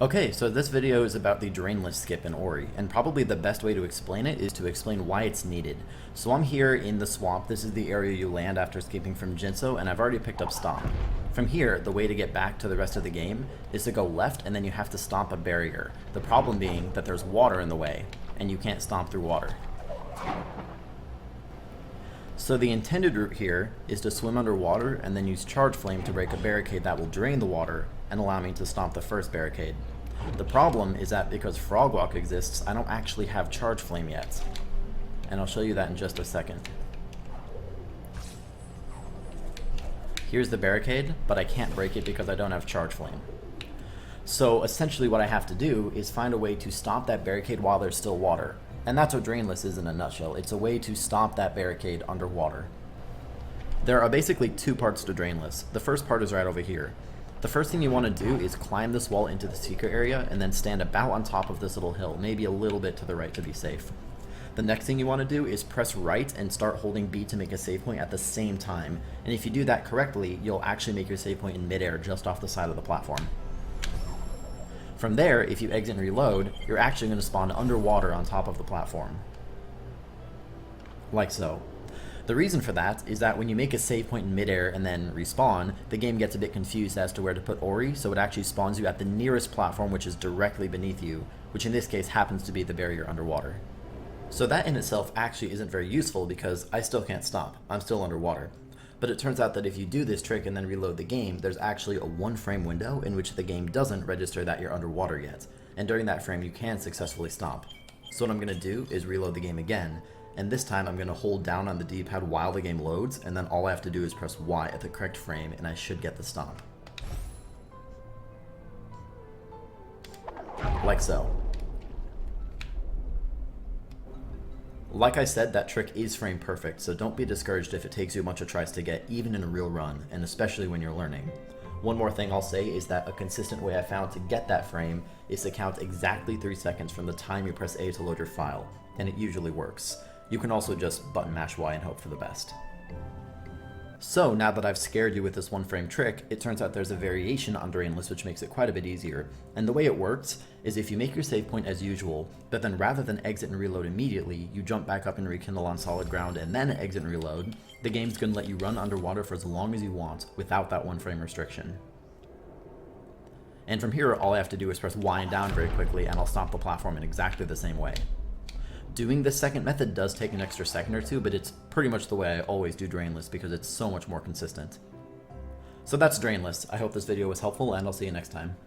Okay, so this video is about the Drainless skip in Ori, and probably the best way to explain it is to explain why it's needed. So I'm here in the swamp. This is the area you land after escaping from Ginso, and I've already picked up Stomp. From here, the way to get back to the rest of the game is to go left, and then you have to stomp a barrier. The problem being that there's water in the way, and you can't stomp through water. So the intended route here is to swim underwater and then use Charge Flame to break a barricade that will drain the water and allow me to stomp the first barricade. The problem is that because Frog Walk exists, I don't actually have Charge Flame yet. And I'll show you that in just a second. Here's the barricade, but I can't break it because I don't have Charge Flame. So essentially what I have to do is find a way to stomp that barricade while there's still water. And that's what Drainless is in a nutshell. It's a way to stomp that barricade underwater. There are basically two parts to Drainless. The first part is right over here. The first thing you want to do is climb this wall into the secret area and then stand about on top of this little hill, maybe a little bit to the right to be safe. The next thing you want to do is press right and start holding B to make a save point at the same time. And if you do that correctly, you'll actually make your save point in midair just off the side of the platform. From there, if you exit and reload, you're actually going to spawn underwater on top of the platform. Like so. The reason for that is that when you make a save point in midair and then respawn, the game gets a bit confused as to where to put Ori, so it actually spawns you at the nearest platform, which is directly beneath you, which in this case happens to be the barrier underwater. So that in itself actually isn't very useful because I still can't stomp. I'm still underwater. But it turns out that if you do this trick and then reload the game, there's actually a 1-frame window in which the game doesn't register that you're underwater yet. And during that frame, you can successfully stomp. So what I'm going to do is reload the game again, and this time I'm going to hold down on the D-pad while the game loads, and then all I have to do is press Y at the correct frame, and I should get the stomp. Like so. Like I said, that trick is frame perfect, so don't be discouraged if it takes you a bunch of tries to get, even in a real run, and especially when you're learning. One more thing I'll say is that a consistent way I found to get that frame is to count exactly 3 seconds from the time you press A to load your file, and it usually works. You can also just button mash Y and hope for the best. So now that I've scared you with this 1-frame trick, it turns out there's a variation on Drainless which makes it quite a bit easier. And the way it works is if you make your save point as usual, but then rather than exit and reload immediately, you jump back up and rekindle on solid ground and then exit and reload, the game's going to let you run underwater for as long as you want without that 1-frame restriction. And from here, all I have to do is press Y and down very quickly and I'll stomp the platform in exactly the same way. Doing this second method does take an extra second or two, but it's pretty much the way I always do Drainless because it's so much more consistent. So that's Drainless. I hope this video was helpful, and I'll see you next time.